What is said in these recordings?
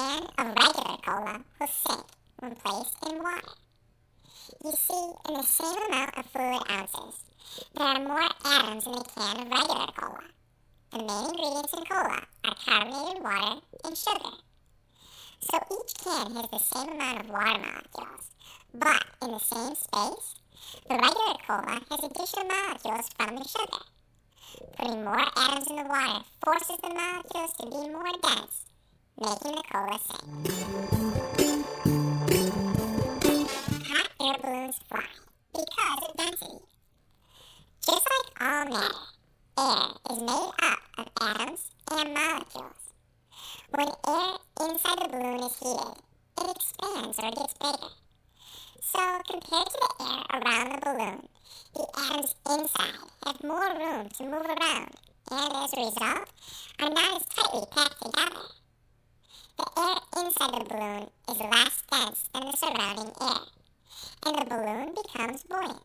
can of regular cola will sink when placed in water. You see, in the same amount of fluid ounces, there are more atoms in the can of regular cola. The main ingredients in cola are carbonated water and sugar. So each can has the same amount of water molecules, but in the same space, the regular cola has additional molecules from the sugar. Putting more atoms in the water forces the molecules to be more dense, making the cola sink. Hot air balloons fly because of density. Just like all matter, air is made up of atoms and molecules. When air inside the balloon is heated, it expands or gets bigger. So, compared to the air around the balloon, the atoms inside have more room to move around and, as a result, are not as tightly packed together. The air inside the balloon is less dense than the surrounding air, and the balloon becomes buoyant.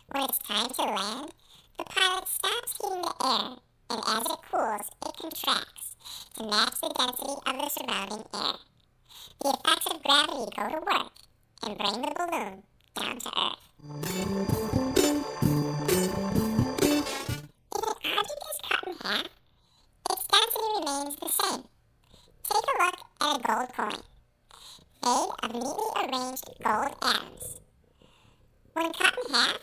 When it's time to land, the pilot stops heating the air, and as it cools, it contracts to match the density of the surrounding air. The effects of gravity go to work and bring the balloon down to Earth. If an object is cut in half, its density remains the same. Take a look at a gold coin, made of neatly arranged gold atoms. When cut in half,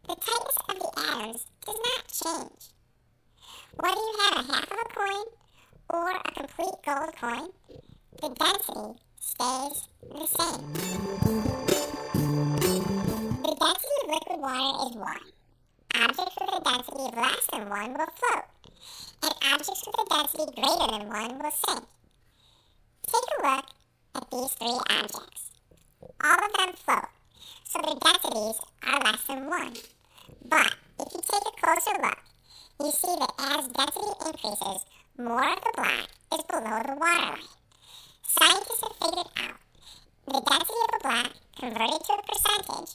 the tightness of the atoms does not change. Whether you have a half of a coin or a complete gold coin, the density stays the same. The density of liquid water is 1. Objects with a density of less than 1 will float, and objects with a density greater than 1 will sink. Take a look at these 3 objects. All of them float, so their densities are less than 1. But if you take a closer look, you see that as density increases, more of the block is below the waterline. Scientists have figured out the density of a block converted to a percentage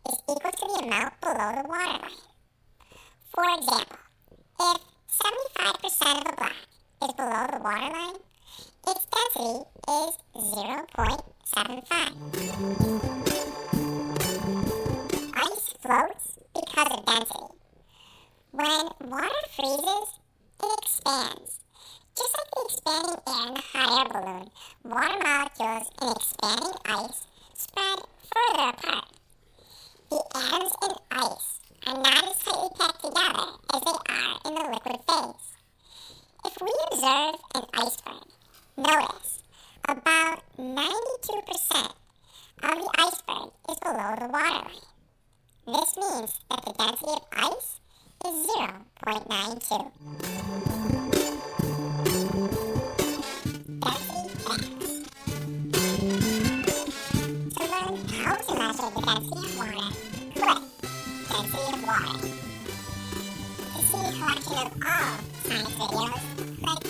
is equal to the amount below the waterline. For example, if 75% of a block is below the waterline, its density is 0.75. Ice floats because of density. When water freezes, it expands. Just like the expanding air in the hot air balloon, water molecules in expanding ice spread further apart. The atoms in ice are not as tightly packed together as they are in the liquid phase. If we observe an iceberg, notice about 92% of the iceberg is below the waterline. This means that the density of ice is 0.92. Density facts. To learn how to measure the density of water, click Density of Water. To see a collection of all science videos, click